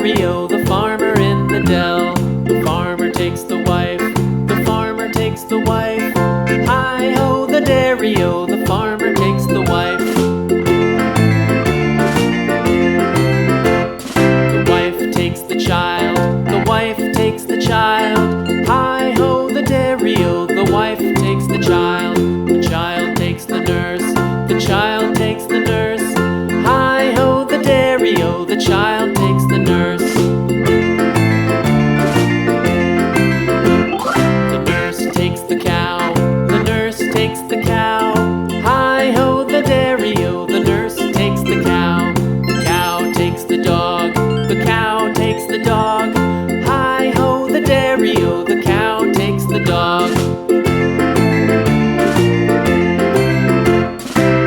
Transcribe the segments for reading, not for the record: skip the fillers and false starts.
dairy-o, the farmer in the dell. The farmer takes the wife, the farmer takes the wife. Hi-ho, the dairy-o, the farmer takes the wife. The wife takes the child, the wife takes the child. Hi-ho, the dairy-o, the wife takes the child. The child takes the nurse, the child takes the nurse. Hi-ho, the dairy-o, the child takes the nurse. The nurse takes the cow, the nurse takes the cow. Hi-ho, the dairy-o, the nurse takes the cow. The cow takes the dog, the cow takes the dog. Hi-ho, the dairy-o, the cow takes the dog.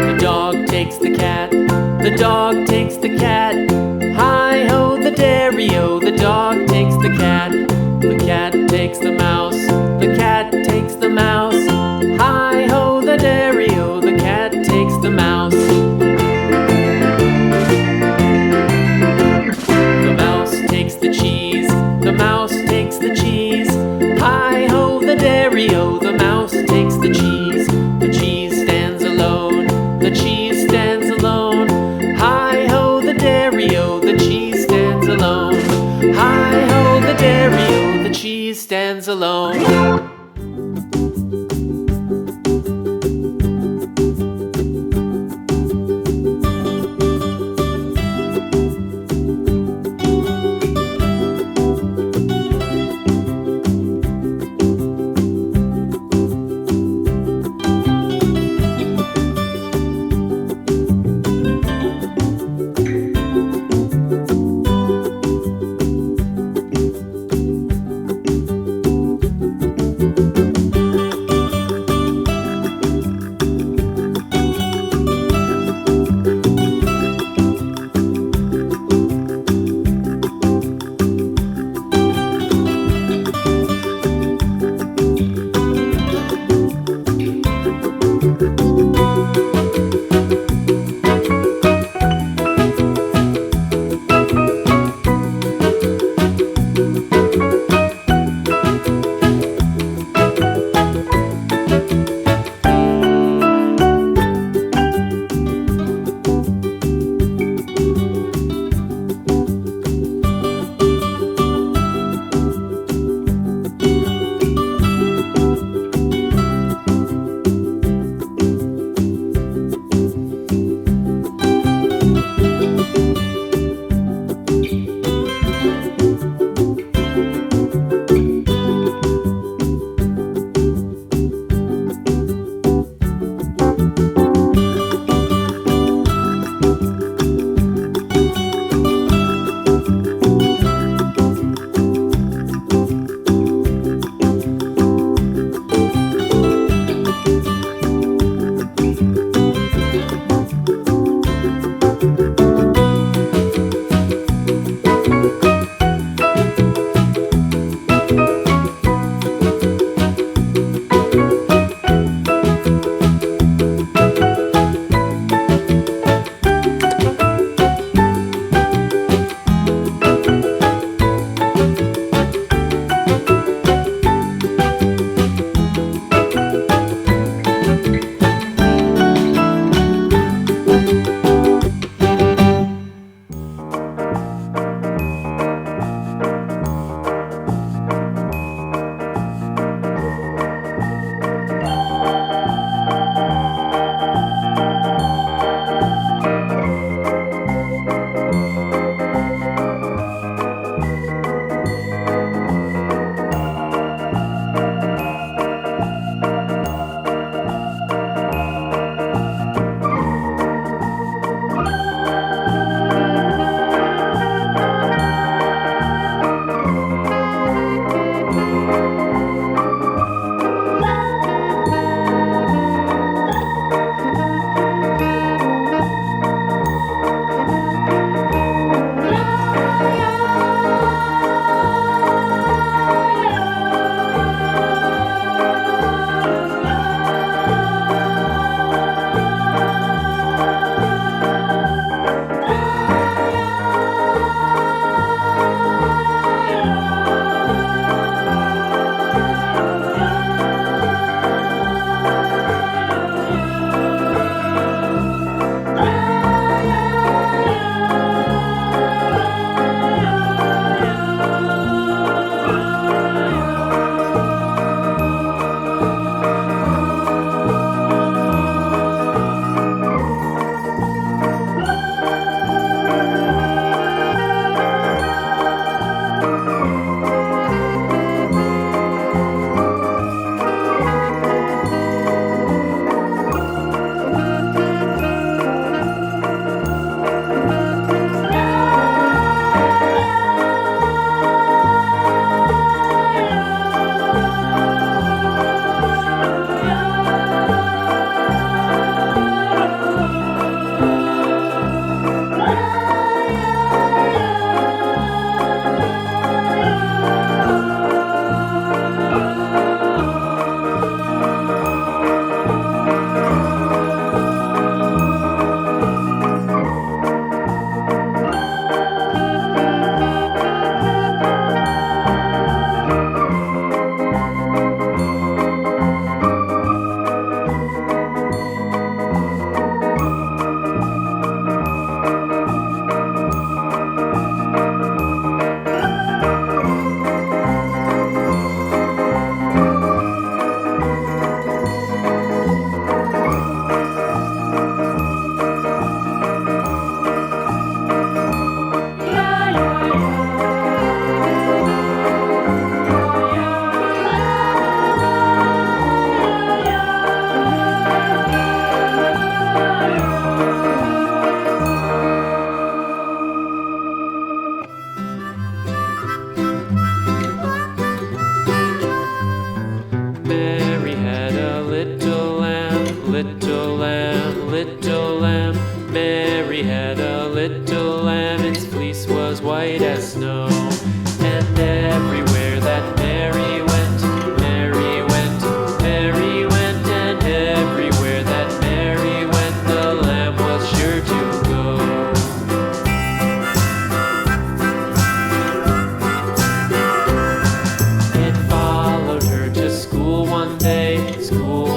The dog takes the cat, the dog takes the cat. Hi-ho, the dairy-o, the dog takes the cat. The cat takes the mouse, the cat takes the mouse. Hi-ho, the dairy-o, the cat takes the mouse. The mouse takes the cheese, the mouse takes the cheese. Hi-ho, the dairy-o, the mouse takes the cheese. The cheese stands alone, the cheese stands alone. Hi-ho, the dairy-o, the cheese stands alone. Hi-ho, the dairy-o, the cheese stands alone. snow. And everywhere that Mary went, Mary went, Mary went, and everywhere that Mary went, the lamb was sure to go. It followed her to school one day, school